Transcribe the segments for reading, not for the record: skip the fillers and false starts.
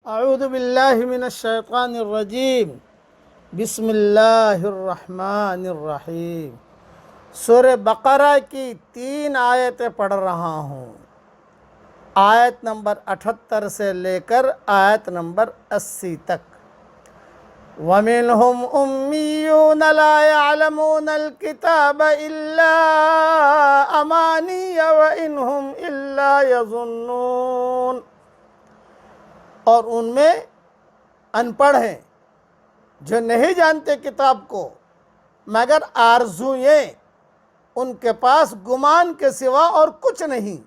اعوذ باللہ من الشیطان الرجیم بسم اللہ الرحمن الرحیم۔ سورہ بقرہ کی 3 آیتیں پڑھ رہا ہوں، آیت نمبر 78 سے لے کر آیت نمبر 80 تک۔ وَمِنْهُمْ أُمِّيُّونَ لَا يَعْلَمُونَ الْكِتَابَ إِلَّا أَمَانِيَّ وَإِنْ هُمْ إِلَّا يَظُنُّونَ، اور ان میں ان پڑھ ہیں جو نہیں جانتے کتاب کو مگر آرزوئیں، ان کے پاس گمان کے سوا اور کچھ نہیں۔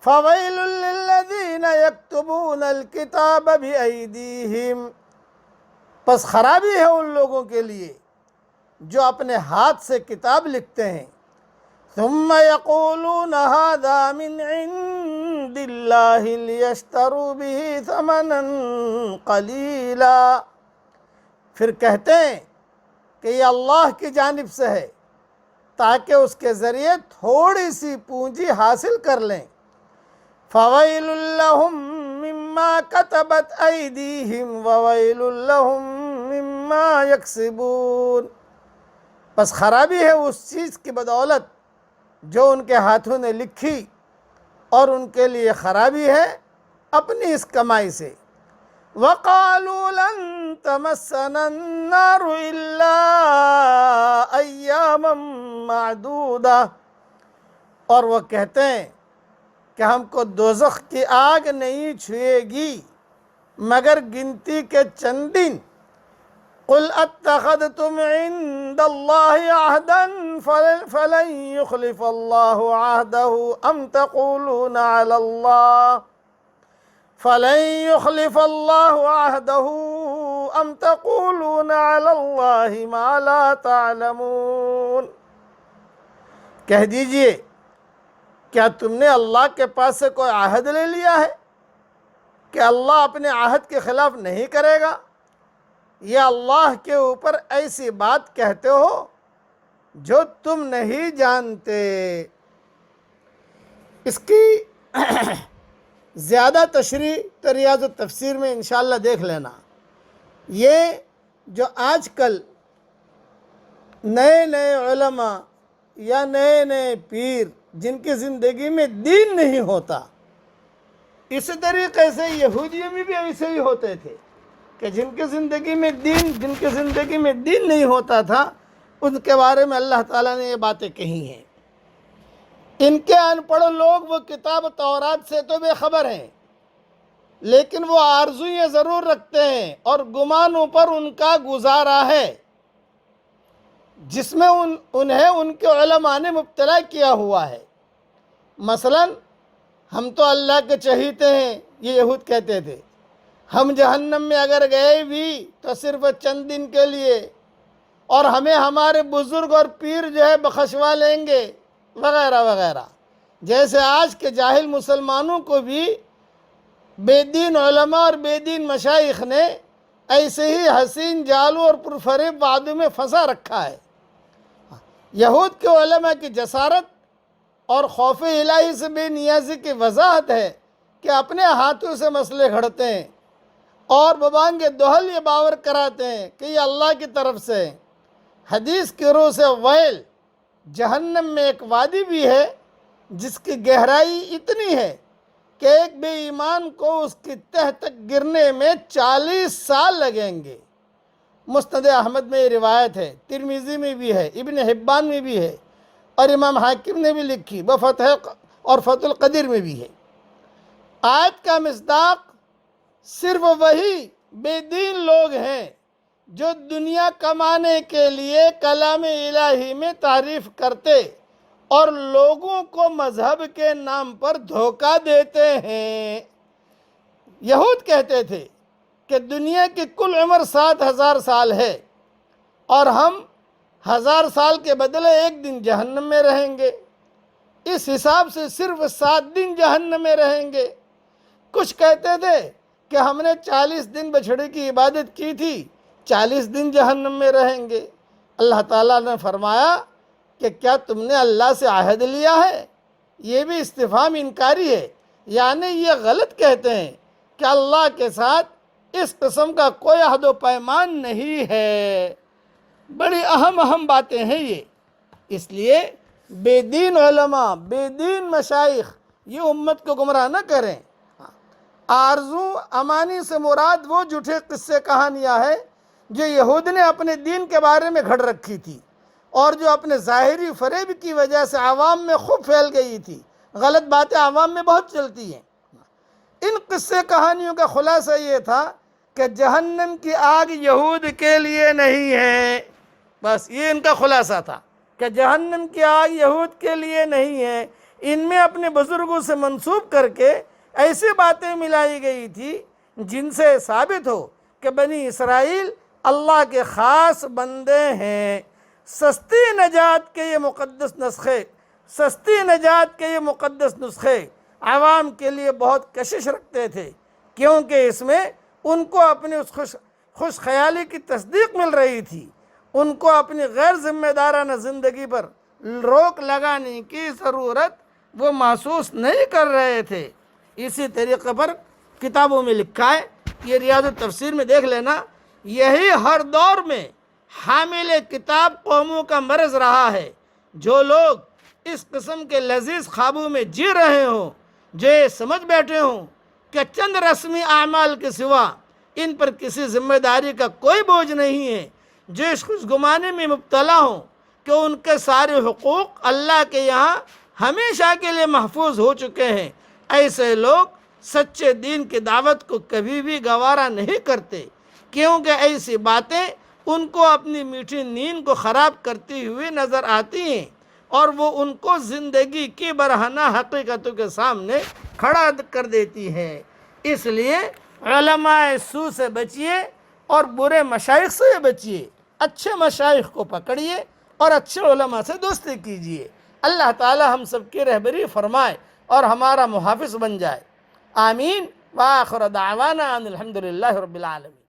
فَوَيْلٌ لِّلَّذِينَ يَكْتُبُونَ الْكِتَابَ بِأَيْدِيهِمْ، پس خرابی ہے ان لوگوں کے لیے جو اپنے ہاتھ سے کتاب لکھتے ہیں۔ ثُمَّ يَقُولُونَ هَذَا مِنْ عِنْدِ اللَّهِ لِيَشْتَرُوا بِهِ ثَمَنًا قَلِيلًا، پھر کہتے ہیں کہ یہ اللہ کی جانب سے ہے تاکہ اس کے ذریعے تھوڑی سی پونجی حاصل کر لیں۔ فَوَيْلٌ لَّهُم مِّمَّا كَتَبَتْ أَيْدِيهِمْ وَوَيْلٌ لَّهُم مِّمَّا يَكْسِبُونَ، پس خرابی ہے اس چیز کی بدولت جو ان کے ہاتھوں نے لکھی، اور ان کے لیے خرابی ہے اپنی اس کمائی سے۔ وَقَالُوا لَن تَمَسَّنَا النَّارُ إِلَّا أَيَّامًا مَّعْدُودَةً، اور وہ کہتے ہیں کہ ہم کو دوزخ کی آگ نہیں چھوئے گی مگر گنتی کے چند دن۔ قُلْ اتَّخَذْتُمْ عِندَ اللَّهِ عَهْدًا فَلَن يُخْلِفَ اللَّهُ عَهْدَهُ أَمْ تَقُولُونَ عَلَى اللَّهِ فَلَن يُخْلِفَ اللَّهُ عَهْدَهُ أَمْ تَقُولُونَ عَلَى اللَّهِ مَا لَا تَعْلَمُونَ، کہہ دیجئے کیا تم نے اللہ کے پاس سے کوئی عہد لے لیا ہے کہ اللہ اپنے عہد کے خلاف نہیں کرے گا، یا اللہ کے اوپر ایسی بات کہتے ہو جو تم نہیں جانتے؟ اس کی زیادہ تشریح تو ریاض التفسیر میں انشاءاللہ دیکھ لینا۔ یہ جو آج کل نئے نئے علماء یا نئے نئے پیر جن کی زندگی میں دین نہیں ہوتا، اسی طریقے سے یہودیوں میں بھی ایسے ہی ہوتے تھے کہ جن کی زندگی میں دین نہیں ہوتا تھا، ان کے بارے میں اللہ تعالیٰ نے یہ باتیں کہی ہیں۔ ان کے ان پڑھ لوگ وہ کتاب تورات سے تو بے خبر ہیں، لیکن وہ آرزوئیں ضرور رکھتے ہیں اور گمانوں پر ان کا گزارا ہے جس میں انہیں ان کے علماء نے مبتلا کیا ہوا ہے۔ مثلا ہم تو اللہ کے چہیتے ہیں، یہ یہود کہتے تھے، ہم جہنم میں اگر گئے بھی تو صرف چند دن کے لیے، اور ہمیں ہمارے بزرگ اور پیر جو ہے بخشوا لیں گے وغیرہ وغیرہ۔ جیسے آج کے جاہل مسلمانوں کو بھی بے دین علماء اور بے دین مشائخ نے ایسے ہی حسین جالو اور پرفریب وعدوں میں پھنسا رکھا ہے۔ یہود کے علماء کی جسارت اور خوف الہی سے بے نیازی کی وضاحت ہے کہ اپنے ہاتھوں سے مسئلے گھڑتے ہیں اور ببانگ دہل یہ باور کراتے ہیں کہ یہ اللہ کی طرف سے ہیں۔ حدیث کی روح سے ویل، جہنم میں ایک وادی بھی ہے جس کی گہرائی اتنی ہے کہ ایک بے ایمان کو اس کی تہ تک گرنے میں 40 سال لگیں گے۔ مسند احمد میں یہ روایت ہے، ترمذی میں بھی ہے، ابن حبان میں بھی ہے، اور امام حاکم نے بھی لکھی بفتح اور فتح القدیر میں بھی ہے۔ آیت کا مصداق صرف وہی بے دین لوگ ہیں جو دنیا کمانے کے لیے کلام الہی میں تعریف کرتے اور لوگوں کو مذہب کے نام پر دھوکہ دیتے ہیں۔ یہود کہتے تھے کہ دنیا کی کل عمر 7000 سال ہے اور ہم 1000 سال کے بدلے 1 دن جہنم میں رہیں گے، اس حساب سے صرف 7 دن جہنم میں رہیں گے۔ کچھ کہتے تھے کہ ہم نے 40 دن بچھڑے کی عبادت کی تھی، 40 دن جہنم میں رہیں گے۔ اللہ تعالیٰ نے فرمایا کہ کیا تم نے اللہ سے عہد لیا ہے؟ یہ بھی استفہام انکاری ہے، یعنی یہ غلط کہتے ہیں کہ اللہ کے ساتھ اس قسم کا کوئی عہد و پیمان نہیں ہے۔ بڑی اہم باتیں ہیں یہ، اس لیے بے دین علماء، بے دین مشائخ یہ امت کو گمراہ نہ کریں۔ آرزو امانی سے مراد وہ جھوٹے قصے کہانیاں ہے جو یہود نے اپنے دین کے بارے میں گھڑ رکھی تھی اور جو اپنے ظاہری فریب کی وجہ سے عوام میں خوب پھیل گئی تھی۔ غلط باتیں عوام میں بہت چلتی ہیں۔ ان قصے کہانیوں کا خلاصہ یہ تھا کہ جہنم کی آگ یہود کے لیے نہیں ہے، بس یہ ان کا خلاصہ تھا کہ جہنم کی آگ یہود کے لیے نہیں ہے۔ ان میں اپنے بزرگوں سے منسوب کر کے ایسی باتیں ملائی گئی تھی جن سے ثابت ہو کہ بنی اسرائیل اللہ کے خاص بندے ہیں۔ سستی نجات کے یہ مقدس نسخے عوام کے لیے بہت کشش رکھتے تھے، کیونکہ اس میں ان کو اپنی اس خوش خیالی کی تصدیق مل رہی تھی۔ ان کو اپنی غیر ذمہ دارانہ زندگی پر روک لگانے کی ضرورت وہ محسوس نہیں کر رہے تھے۔ اسی طریقے پر کتابوں میں لکھا ہے، یہ ریاض التفسیر میں دیکھ لینا، یہی ہر دور میں حامل کتاب قوموں کا مرض رہا ہے۔ جو لوگ اس قسم کے لذیذ خوابوں میں جی رہے ہوں، جو یہ سمجھ بیٹھے ہوں کہ چند رسمی اعمال کے سوا ان پر کسی ذمہ داری کا کوئی بوجھ نہیں ہے، جو اس خوش گمانی میں مبتلا ہوں کہ ان کے سارے حقوق اللہ کے یہاں ہمیشہ کے لیے محفوظ ہو چکے ہیں، ایسے لوگ سچے دین کی دعوت کو کبھی بھی گوارا نہیں کرتے، کیونکہ ایسی باتیں ان کو اپنی میٹھی نیند کو خراب کرتی ہوئی نظر آتی ہیں اور وہ ان کو زندگی کی برہنہ حقیقتوں کے سامنے کھڑا کر دیتی ہے۔ اس لیے علماء سو سے بچیے اور برے مشائخ سے بچیے، اچھے مشائخ کو پکڑیے اور اچھے علماء سے دوستی کیجیے۔ اللہ تعالی ہم سب کی رہبری فرمائے اور ہمارا محافظ بن جائے۔ آمین۔ وآخر دعوانا ان الحمد للہ رب العالمین۔